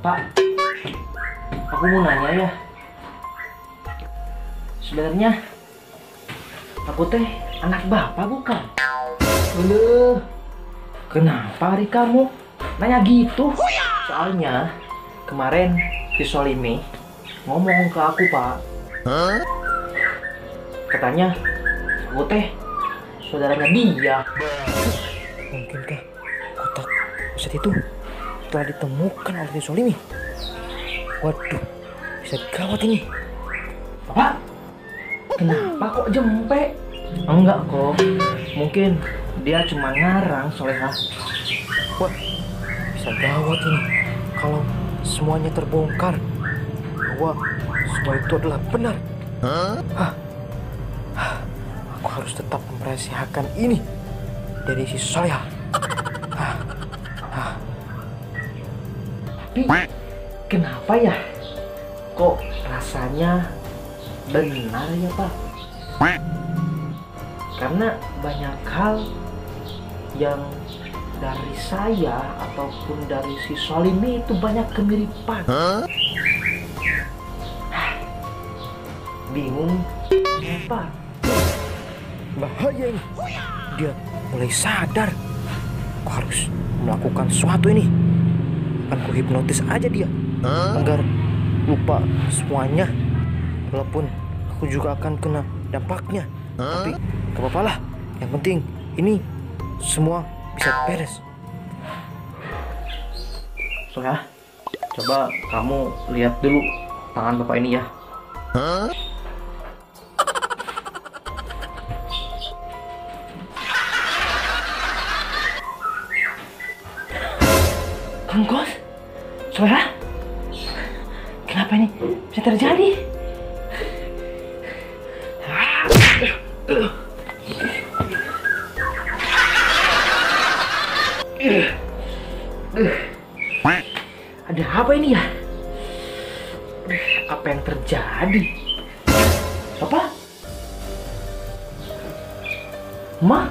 Pak, aku mau nanya ya. Sebenarnya aku teh anak bapak bukan? Loh, kenapa hari kamu nanya gitu? Soalnya kemarin si Solimi ngomong ke aku, Pak. Katanya aku teh saudaranya dia. Mungkinkah kotak pusat itu telah ditemukan oleh si Solimi? Waduh, bisa gawat ini. Pak, kenapa kok jempe? Enggak kok, mungkin dia cuma ngarang Soleha. Wah, bisa gawat ini kalau semuanya terbongkar bahwa semua itu adalah benar. Aku harus tetap merahasiakan ini dari si Soleha. Tapi kenapa ya? Kok rasanya benar ya, Pak? Karena banyak hal yang dari saya ataupun dari si Solimi itu banyak kemiripan. Bingung kenapa? Bahaya ini. Dia mulai sadar. Aku harus melakukan sesuatu ini. Akan ku hipnotis aja dia agar lupa semuanya. Walaupun aku juga akan kena dampaknya. Tapi gak apa-apa lah. Yang penting ini semua bisa beres. Soalnya, coba kamu lihat dulu tangan bapak ini ya. Kang Kos, Soleha, kenapa ini bisa terjadi? Ada apa ini ya? Apa yang terjadi? Apa? Ma?